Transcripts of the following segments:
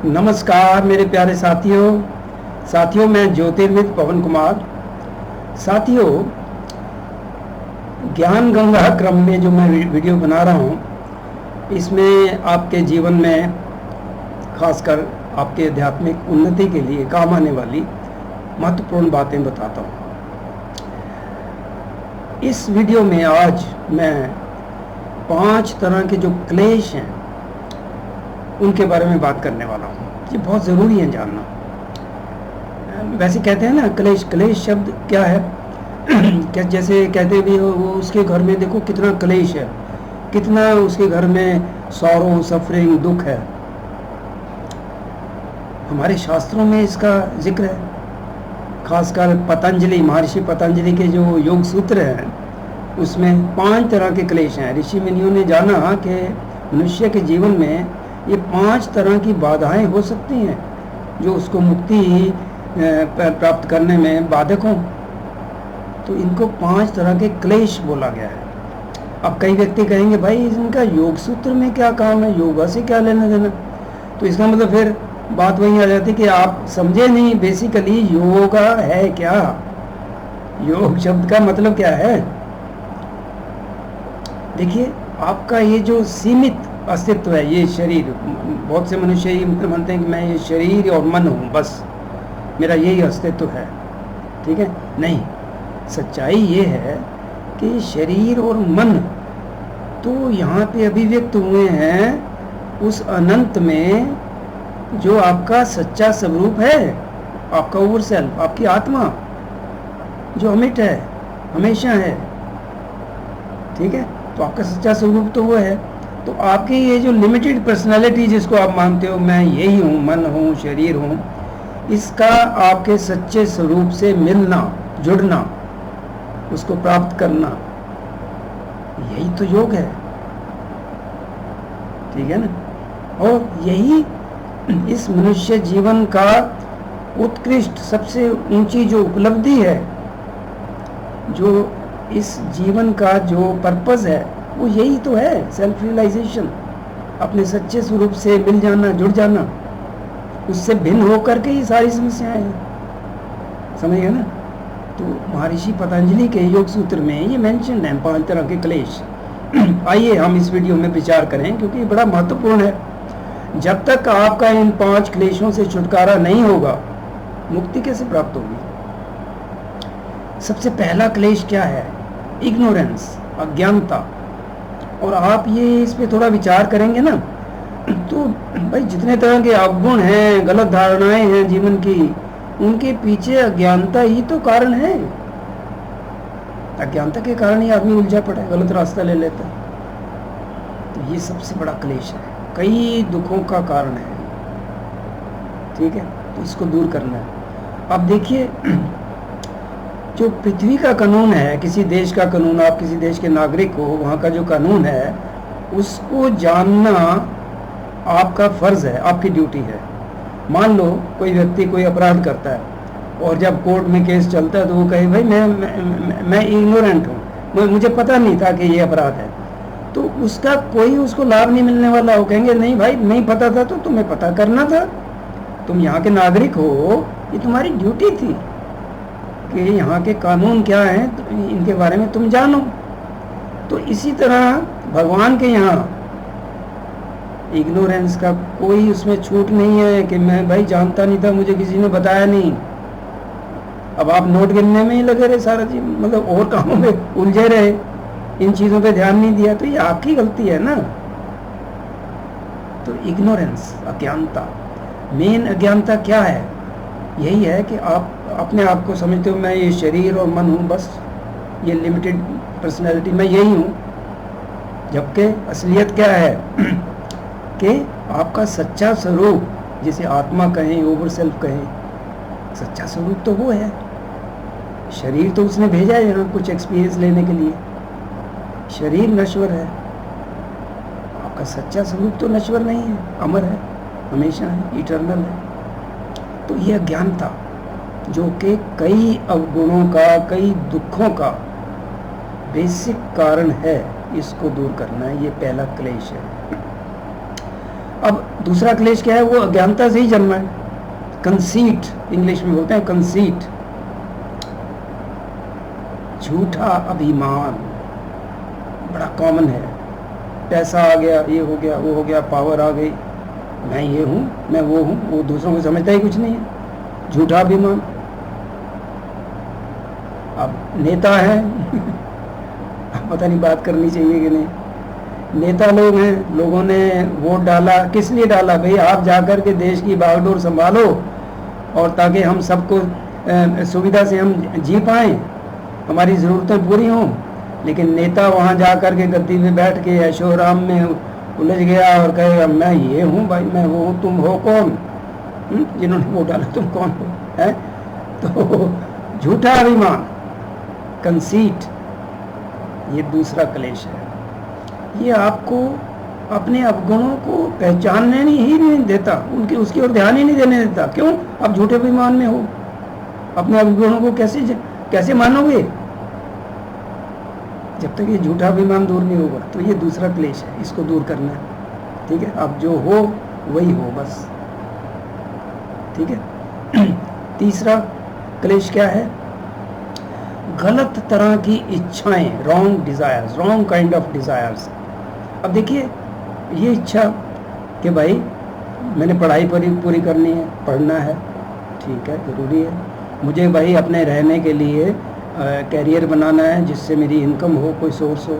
नमस्कार मेरे प्यारे साथियों मैं ज्योतिर्विद पवन कुमार। साथियों, ज्ञान गंगा क्रम में जो मैं वीडियो बना रहा हूँ, इसमें आपके जीवन में खासकर आपके आध्यात्मिक उन्नति के लिए काम आने वाली महत्वपूर्ण बातें बताता हूँ। इस वीडियो में आज मैं 5 तरह के जो क्लेश हैं उनके बारे में बात करने वाला हूँ। ये बहुत ज़रूरी है जानना। वैसे कहते हैं ना, क्लेश शब्द क्या है क्या, जैसे कहते भी वो उसके घर में देखो कितना क्लेश है, कितना उसके घर में सॉरो, सफरिंग, दुख है। हमारे शास्त्रों में इसका जिक्र है, खासकर पतंजलि, महर्षि पतंजलि के जो योग सूत्र हैं उसमें 5 तरह के क्लेश हैं। ऋषि मुनियों ने जाना कि मनुष्य के जीवन में ये 5 तरह की बाधाएं हो सकती हैं जो उसको मुक्ति प्राप्त करने में बाधक हों। तो इनको 5 तरह के क्लेश बोला गया है। अब कई व्यक्ति कहेंगे भाई इनका योग सूत्र में क्या काम है, योगा से क्या लेना देना। तो इसका मतलब फिर बात वही आ जाती कि आप समझे नहीं बेसिकली योगा है क्या, योग शब्द का मतलब क्या है। देखिए, आपका ये जो सीमित अस्तित्व है, ये शरीर, बहुत से मनुष्य ये मानते हैं कि मैं ये शरीर और मन हूँ, बस मेरा यही अस्तित्व है। ठीक है, नहीं, सच्चाई ये है कि शरीर और मन तो यहाँ पे अभिव्यक्त हुए हैं उस अनंत में जो आपका सच्चा स्वरूप है, आपका ओवर सेल्फ, आपकी आत्मा जो अमिट है, हमेशा है। ठीक है, तो आपका सच्चा स्वरूप तो वो है। तो आपकी ये जो लिमिटेड पर्सनालिटी जिसको आप मानते हो मैं यही हूँ, मन हूँ, शरीर हूँ, इसका आपके सच्चे स्वरूप से मिलना, जुड़ना, उसको प्राप्त करना, यही तो योग है। ठीक है ना। और यही इस मनुष्य जीवन का उत्कृष्ट, सबसे ऊंची जो उपलब्धि है, जो इस जीवन का जो पर्पस है, वो यही तो है, सेल्फ रियलाइजेशन, अपने सच्चे स्वरूप से मिल जाना, जुड़ जाना। उससे भिन्न होकर के ही सारी समस्याएं हैं, समझ गए ना। तो महर्षि पतंजलि के योग सूत्र में ये मेंशन है 5 तरह के क्लेश। आइए हम इस वीडियो में विचार करें, क्योंकि ये बड़ा महत्वपूर्ण है। जब तक आपका इन 5 क्लेशों से छुटकारा नहीं होगा, मुक्ति कैसे प्राप्त होगी। सबसे पहला क्लेश क्या है? इग्नोरेंस, अज्ञानता। और आप ये इस पे थोड़ा विचार करेंगे ना, तो भाई जितने तरह के अवगुण हैं, गलत धारणाएं हैं जीवन की, उनके पीछे अज्ञानता ही तो कारण है। अज्ञानता के कारण ही आदमी उलझा पड़ा है, गलत रास्ता ले लेता है। तो ये सबसे बड़ा क्लेश है, कई दुखों का कारण है। ठीक है, तो इसको दूर करना है। अब देखिए, जो पृथ्वी का कानून है, किसी देश का कानून, आप किसी देश के नागरिक हो, वहाँ का जो कानून है उसको जानना आपका फर्ज है, आपकी ड्यूटी है। मान लो कोई व्यक्ति कोई अपराध करता है और जब कोर्ट में केस चलता है तो वो कहे भाई मैं इग्नोरेंट हूँ, मुझे पता नहीं था कि ये अपराध है, तो उसका कोई उसको लाभ नहीं मिलने वाला। वो कहेंगे नहीं भाई, नहीं पता था तो तुम्हें पता करना था, तुम यहाँ के नागरिक हो, ये तुम्हारी ड्यूटी थी कि यहाँ के कानून क्या हैं, तो इनके बारे में तुम जानो। तो इसी तरह भगवान के यहाँ इग्नोरेंस का कोई उसमें छूट नहीं है कि मैं भाई जानता नहीं था, मुझे किसी ने बताया नहीं। अब आप नोट गिनने में ही लगे रहे सारा जी, मतलब और कामों में उलझे रहे, इन चीज़ों पे ध्यान नहीं दिया, तो ये आपकी गलती है ना। तो इग्नोरेंस, अज्ञानता, मेन अज्ञानता क्या है? यही है कि आप अपने आप को समझते हो मैं ये शरीर और मन हूँ, बस ये लिमिटेड पर्सनैलिटी, मैं यही हूँ। जबकि असलियत क्या है कि आपका सच्चा स्वरूप, जिसे आत्मा कहें, ओवर सेल्फ कहें, सच्चा स्वरूप तो वो है। शरीर तो उसने भेजा है यहाँ कुछ एक्सपीरियंस लेने के लिए, शरीर नश्वर है, आपका सच्चा स्वरूप तो नश्वर नहीं है, अमर है, हमेशा है, इटर्नल है। तो ये अज्ञानता जो कि कई अवगुणों का, कई दुखों का बेसिक कारण है, इसको दूर करना है, ये पहला क्लेश है। अब दूसरा क्लेश क्या है? वो अज्ञानता से ही जन्मा है। कंसीट इंग्लिश में बोलते हैं, कंसीट, झूठा अभिमान, बड़ा कॉमन है। पैसा आ गया, ये हो गया, वो हो गया, पावर आ गई, मैं ये हूँ, मैं वो हूँ, वो दूसरों को समझता ही कुछ नहीं है, झूठा अभिमान। अब नेता है पता नहीं बात करनी चाहिए कि नहीं। नेता लोग हैं, लोगों ने वोट डाला, किस लिए डाला भाई? आप जाकर के देश की बागडोर संभालो, और ताकि हम सबको सुविधा से हम जी पाएँ, हमारी ज़रूरतें पूरी हों। लेकिन नेता वहाँ जा कर के गद्दी में बैठ के ऐशोआराम में उलझ गया और कहेगा मैं ये हूँ भाई, मैं वो हूँ, तुम हो कौन? जिन्होंने वोट डाला तुम कौन हो? है तो झूठा अभिमान, कंसीट, ये दूसरा क्लेश है। ये आपको अपने अवगुणों को पहचानने ही नहीं देता, उनकी उसकी ओर ध्यान ही नहीं देने देता। क्यों? आप झूठे अभिमान में हो, अपने अवगुणों को कैसे मानोगे? जब तक ये झूठा अभिमान दूर नहीं होगा। तो ये दूसरा क्लेश है, इसको दूर करना है। ठीक है, आप जो हो वही हो बस। ठीक है। तीसरा क्लेश क्या है? गलत तरह की इच्छाएं, wrong desires, wrong kind of desires. अब देखिए, ये इच्छा कि भाई मैंने पढ़ाई पूरी करनी है, पढ़ना है, ठीक है, ज़रूरी है। मुझे भाई अपने रहने के लिए कैरियर बनाना है जिससे मेरी इनकम हो, कोई सोर्स हो,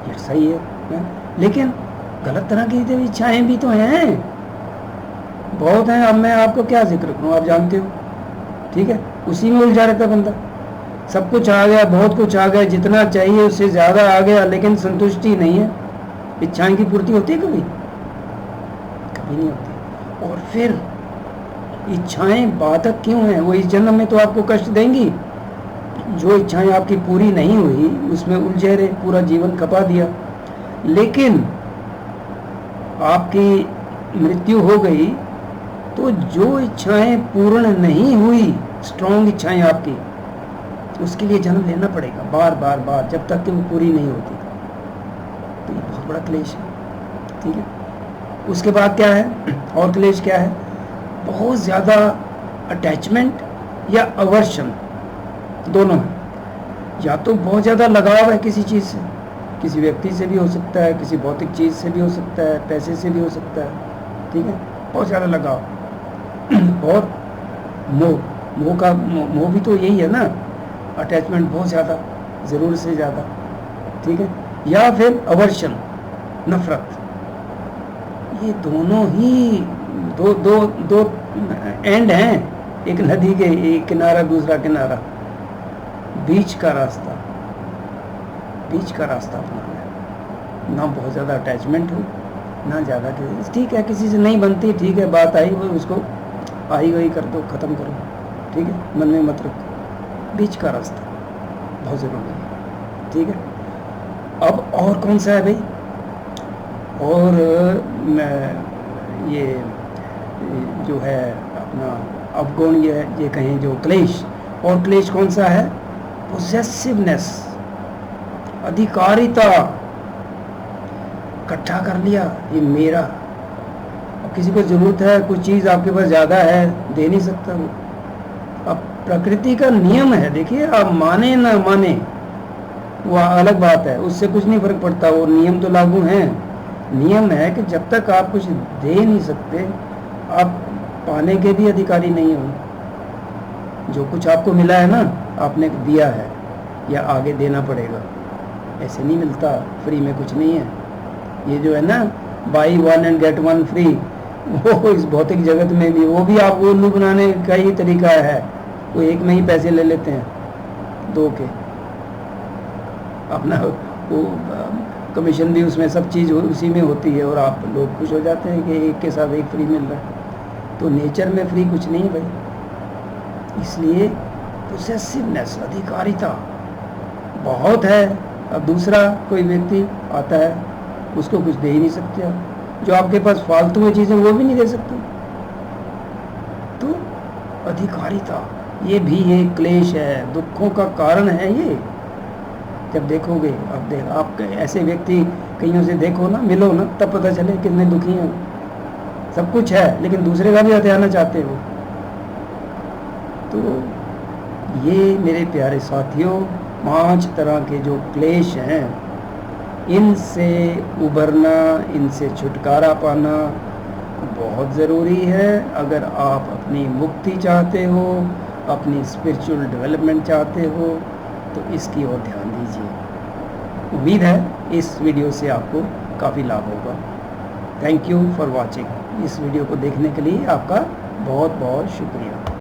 ये सही है। लेकिन गलत तरह की इच्छाएं भी तो हैं, बहुत हैं। अब मैं आपको क्या जिक्र करूँ, आप जानते हो। ठीक है, उसी में उलझा रहता बंदा। सब कुछ आ गया, बहुत कुछ आ गया, जितना चाहिए उससे ज़्यादा आ गया, लेकिन संतुष्टि नहीं है। इच्छाएं की पूर्ति होती है कभी? कभी नहीं होती। और फिर इच्छाएं बाधक क्यों हैं? वो इस जन्म में तो आपको कष्ट देंगी। जो इच्छाएं आपकी पूरी नहीं हुई उसमें उलझे रहे, पूरा जीवन खपा दिया। लेकिन आपकी मृत्यु हो गई तो जो इच्छाएं पूर्ण नहीं हुई, स्ट्रॉन्ग इच्छाएं आपकी, उसके लिए जन्म लेना पड़ेगा बार बार बार, जब तक कि वो पूरी नहीं होती। तो ये बहुत बड़ा क्लेश है। ठीक है, उसके बाद क्या है? और क्लेश क्या है? बहुत ज़्यादा अटैचमेंट या अवर्शन, दोनों है। या तो बहुत ज़्यादा लगाव है किसी चीज़ से, किसी व्यक्ति से भी हो सकता है, किसी भौतिक चीज़ से भी हो सकता है, पैसे से भी हो सकता है। ठीक है, बहुत ज़्यादा लगाव। और मोह भी तो यही है ना, अटैचमेंट बहुत ज़्यादा, ज़रूर से ज़्यादा। ठीक है, या फिर अवर्शन, नफरत। ये दोनों ही दो एंड हैं, एक नदी के, एक किनारा दूसरा किनारा, बीच का रास्ता अपनाना है। ना बहुत ज़्यादा अटैचमेंट हो, ना ज़्यादा। ठीक है, किसी से नहीं बनती, ठीक है, बात आई वो, उसको आई गई कर दो, ख़त्म करो। ठीक है, मन में मत रखो। बीच का रास्ता बहुत ज़रूरी है। ठीक है, अब और कौन सा है भाई? और ये जो है अपना अवगुण, ये कहें जो क्लेश, और क्लेश कौन सा है? पोसेसिवनेस, अधिकारिता। इकट्ठा कर लिया, ये मेरा। अब किसी को ज़रूरत है, कुछ चीज़ आपके पास ज़्यादा है, दे नहीं सकता वो। अब प्रकृति का नियम है, देखिए, आप माने ना माने वो अलग बात है, उससे कुछ नहीं फर्क पड़ता, वो नियम तो लागू हैं। नियम है कि जब तक आप कुछ दे नहीं सकते, आप पाने के भी अधिकारी नहीं हो। जो कुछ आपको मिला है ना, आपने दिया है या आगे देना पड़ेगा, ऐसे नहीं मिलता, फ्री में कुछ नहीं है। ये जो है ना, by one and get one free, वो इस भौतिक जगत में भी, वो भी आप उल्लू बनाने का ही तरीका है। वो एक में ही पैसे ले लेते हैं, दो के, अपना वो कमीशन भी उसमें, सब चीज़ उसी में होती है, और आप लोग खुश हो जाते हैं कि एक के साथ एक फ्री मिल रहा है। तो नेचर में फ्री कुछ नहीं भाई। इसलिए पोसेसिवनेस, अधिकारिता बहुत है। अब दूसरा कोई व्यक्ति आता है, उसको कुछ दे ही नहीं सकते आप। जो आपके पास फालतू में चीज़ें वो भी नहीं दे सकते। तो अधिकारिता, ये भी एक क्लेश है, दुखों का कारण है ये। जब देखोगे, आप ऐसे व्यक्ति कईयों से देखो ना, मिलो ना, तब पता चले कितने दुखी हैं। सब कुछ है, लेकिन दूसरे का भी हथियाना चाहते हो। तो ये मेरे प्यारे साथियों 5 तरह के जो क्लेश हैं, इनसे उबरना, इनसे छुटकारा पाना बहुत ज़रूरी है। अगर आप अपनी मुक्ति चाहते हो, अपनी स्पिरिचुअल डेवलपमेंट चाहते हो, तो इसकी ओर ध्यान दीजिए। उम्मीद है इस वीडियो से आपको काफ़ी लाभ होगा। Thank you for watching. इस वीडियो को देखने के लिए आपका बहुत बहुत शुक्रिया।